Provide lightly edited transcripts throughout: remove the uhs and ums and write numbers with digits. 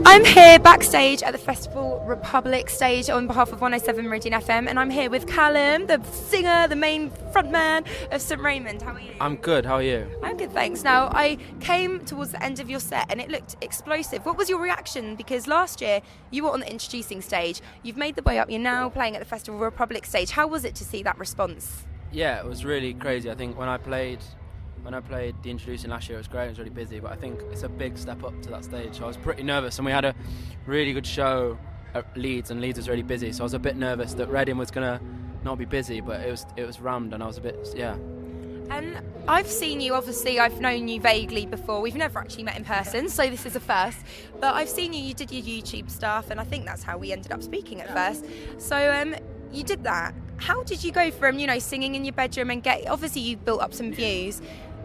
I'm here backstage at the Festival Republic stage on behalf of 107 Meridian FM, and I'm here with Callum, the singer, the main frontman of Saint Raymond. How are you? I'm good, how are you? I'm good, thanks. Now, I came towards the end of your set and it looked explosive. What was your reaction? Because last year you were on the introducing stage, you've made the way up, you're now playing at the Festival Republic stage. How was it to see that response? Yeah, it was really crazy. I think when I played the introducing last year, it was great, it was really busy, but I think it's a big step up to that stage. So I was pretty nervous, and we had a really good show at Leeds, and Leeds was really busy, so I was a bit nervous that Reading was going to not be busy, but it was rammed, and I was a bit, yeah. And I've seen you, obviously, I've known you vaguely before. We've never actually met in person, so this is a first. But I've seen you did your YouTube stuff, and I think that's how we ended up speaking at first. So you did that. How did you go from, singing in your bedroom and obviously you built up some views,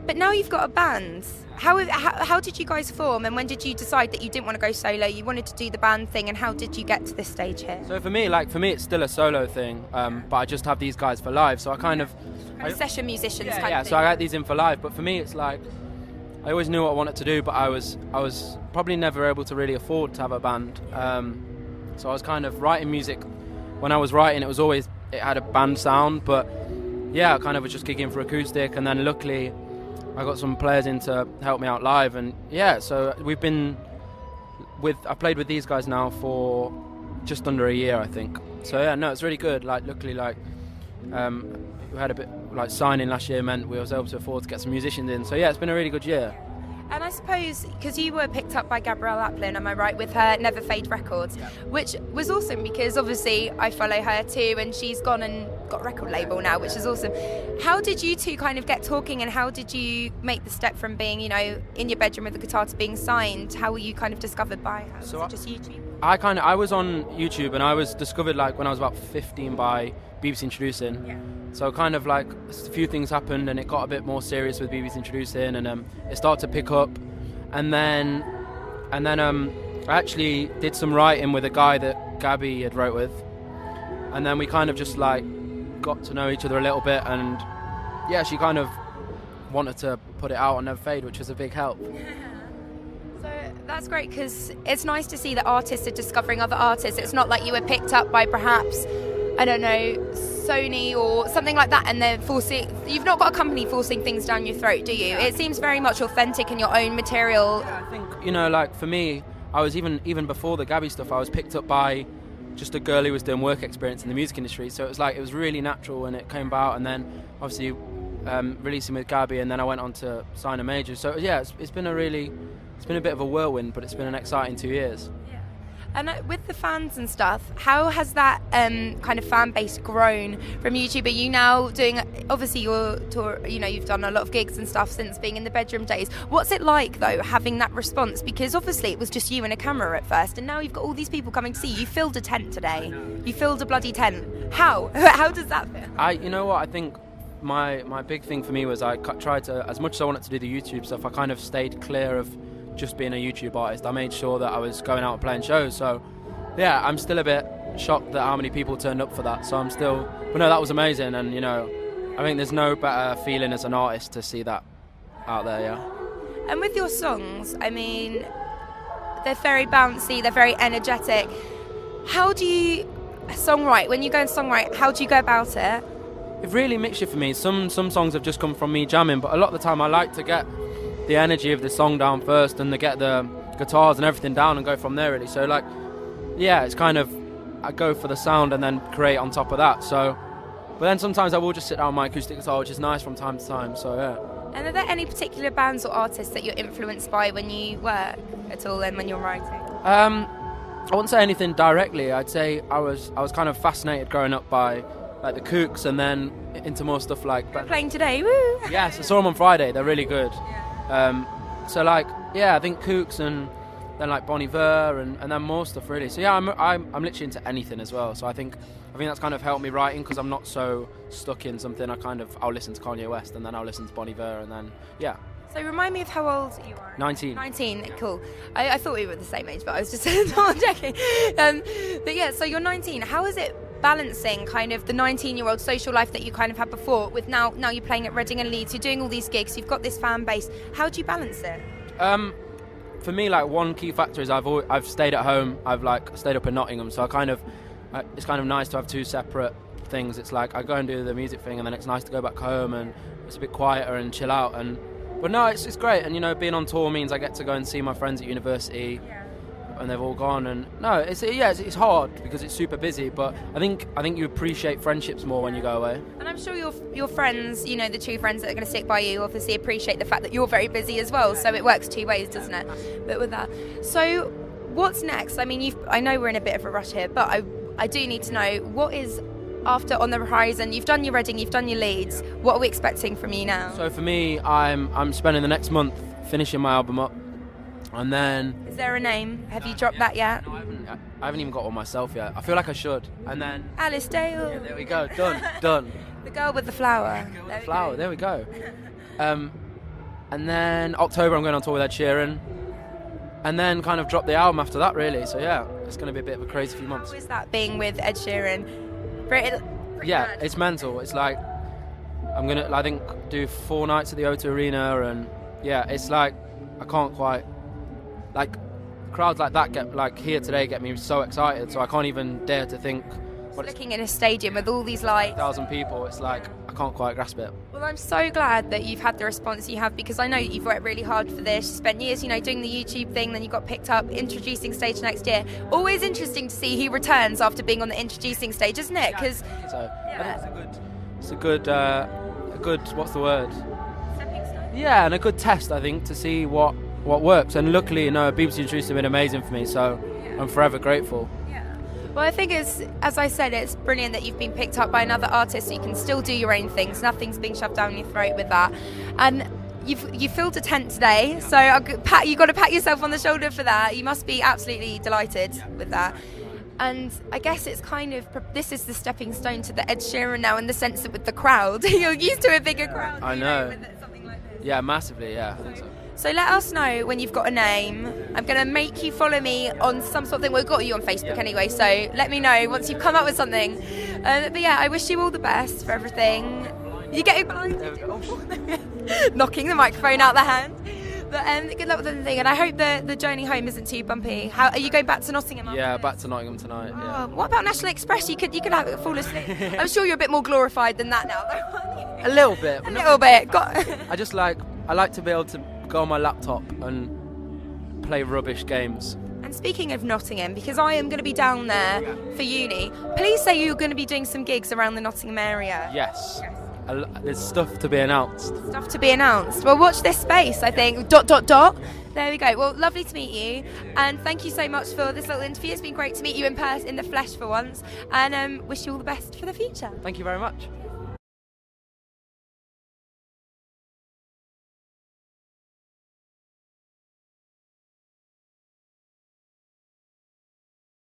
but now you've got a band. How did you guys form, and when did you decide that you didn't want to go solo, you wanted to do the band thing, and how did you get to this stage here? So for me it's still a solo thing, but I just have these guys for live, so I session musicians type yeah, thing. so I got these in for live, but for me it's like, I always knew what I wanted to do, but I was probably never able to really afford to have a band, so I was kind of writing music. When I was writing, it had a band sound, but yeah, I kind of was just gigging for acoustic, and then luckily I got some players in to help me out live, and yeah, so I played with these guys now for just under a year, I think. So yeah, no, it's really good. Like, luckily, we had a bit, signing last year meant we was able to afford to get some musicians in. So yeah, it's been a really good year. And I suppose, because you were picked up by Gabrielle Aplin, am I right, with her Never Fade Records, which was awesome because obviously I follow her too, and she's gone and got a record label now, which is awesome. How did you two kind of get talking, and how did you make the step from being, in your bedroom with the guitar to being signed? How were you kind of discovered by her? Was it just YouTube? I was on YouTube, and I was discovered when I was about 15 by BBC Introducing. Yeah. So kind of a few things happened, and it got a bit more serious with BBC Introducing, and it started to pick up, and then I actually did some writing with a guy that Gabby had wrote with, and then we kind of just got to know each other a little bit, and yeah, she kind of wanted to put it out on Never Fade, which was a big help. So that's great, because it's nice to see that artists are discovering other artists. It's not like you were picked up by perhaps, I don't know, Sony or something like that, and they're you've not got a company forcing things down your throat, do you? It seems very much authentic in your own material. Yeah, I think, for me, I was even before the Gabby stuff, I was picked up by just a girl who was doing work experience in the music industry, so it was really natural, and it came about, and then obviously releasing with Gabby, and then I went on to sign a major. So yeah, it's been a bit of a whirlwind, but it's been an exciting 2 years. And with the fans and stuff, how has that kind of fan base grown from YouTube? Are you now doing, obviously your tour, you've done a lot of gigs and stuff since being in the bedroom days. What's it like, though, having that response? Because obviously it was just you and a camera at first, and now you've got all these people coming to see you. You filled a tent today. You filled a bloody tent. How? How does that feel? You know what, I think my big thing for me was I tried to, as much as I wanted to do the YouTube stuff, I kind of stayed clear of just being a YouTube artist. I made sure that I was going out and playing shows, so yeah, I'm still a bit shocked at how many people turned up for that, but no, that was amazing, and I think there's no better feeling as an artist to see that out there, yeah. And with your songs, I mean, they're very bouncy, they're very energetic. How do you songwrite? When you go and songwrite, how do you go about it? It's really mixture for me. Some songs have just come from me jamming, but a lot of the time I like to get the energy of the song down first, and to get the guitars and everything down and go from there, really. So yeah, it's kind of, I go for the sound and then create on top of that. So, but then sometimes I will just sit down with my acoustic guitar, which is nice from time to time. So yeah. And are there any particular bands or artists that you're influenced by when you work at all, and when you're writing? I wouldn't say anything directly. I'd say I was kind of fascinated growing up by the Kooks, and then into more stuff like. They're playing today, woo! Yes, I saw them on Friday. They're really good. So I think Kooks, and then Bon Iver, and then more stuff, really. So yeah, I'm literally into anything as well. So I think that's kind of helped me writing, because I'm not so stuck in something. I'll listen to Kanye West, and then I'll listen to Bon Iver, and then yeah. So remind me of how old you are. 19. 19, cool. I thought we were the same age, but I was just not joking. But yeah, so you're 19. How is it balancing kind of the 19-year-old social life that you kind of had before with now you're playing at Reading and Leeds, you're doing all these gigs, you've got this fan base. How do you balance it? for me, like one key factor is I've stayed at home. I've like stayed up in Nottingham, so it's kind of nice to have two separate things. It's like I go and do the music thing, and then it's nice to go back home and it's a bit quieter and chill out. But no, it's great. And you know, being on tour means I get to go and see my friends at university, and they've all gone. And no, it's hard because it's super busy. But I think you appreciate friendships more when you go away. And I'm sure your friends, you know, the true friends that are going to stick by you, obviously appreciate the fact that you're very busy as well. So it works two ways, doesn't it? But with that, so what's next? I mean, I know we're in a bit of a rush here, but I do need to know what is after on the horizon. You've done your Reading, you've done your Leeds. What are we expecting from you now? So for me, I'm spending the next month finishing my album up, and then. Is there a name? Have you dropped that yet? No, I haven't even got one myself yet. I feel like I should. And then. Alice Dale. Yeah, there we go. Done. The girl with the flower. There we go. And then October, I'm going on tour with Ed Sheeran. And then kind of drop the album after that, really. So yeah, it's going to be a bit of a crazy few months. How is that being with Ed Sheeran? Pretty mad. It's mental. It's like I'm going to, I think, do 4 nights at the O2 Arena, and yeah, it's like I can't quite, like crowds like that get me so excited, so I can't even dare to think. Looking in a stadium with all these lights, 1,000 people, it's like I can't quite grasp it. Well, I'm so glad that you've had the response you have, because I know you've worked really hard for this. You spent years, you know, doing the YouTube thing, then you got picked up introducing stage next year. Always interesting to see who returns after being on the introducing stage, isn't it? Because I think it's a good what's the word? Yeah, and a good test, I think, to see what works. And luckily, you know, BBC Introduced have been amazing for me, so I'm forever grateful. Well, I think as I said, it's brilliant that you've been picked up by another artist, so you can still do your own things. Nothing's being shoved down your throat with that. And you filled a tent today, so you've got to pat yourself on the shoulder for that. You must be absolutely delighted with that. And I guess it's kind of, this is the stepping stone to the Ed Sheeran now, in the sense that with the crowd, you're used to a bigger crowd. I know. With something like this. Yeah, massively, yeah, I think so. So let us know when you've got a name. I'm going to make you follow me on some sort of thing. We've got you on Facebook anyway, so let me know once you've come up with something. But yeah, I wish you all the best for everything. You getting blind? Knocking the microphone out the hand. But good luck with everything, and I hope the journey home isn't too bumpy. How are you going back to Nottingham? Yeah, back to Nottingham tonight. Yeah. What about National Express? You could have it fall asleep. I'm sure you're a bit more glorified than that now, though. A little bit. A little bit. I like to be able to go on my laptop and play rubbish games. And speaking of Nottingham, because I am going to be down there for uni, please say you're going to be doing some gigs around the Nottingham area. Yes. There's stuff to be announced. Well, watch this space, I think. ... There we go. Well, lovely to meet you, and thank you so much for this little interview. It's been great to meet you in person, in the flesh for once, and wish you all the best for the future. Thank you very much.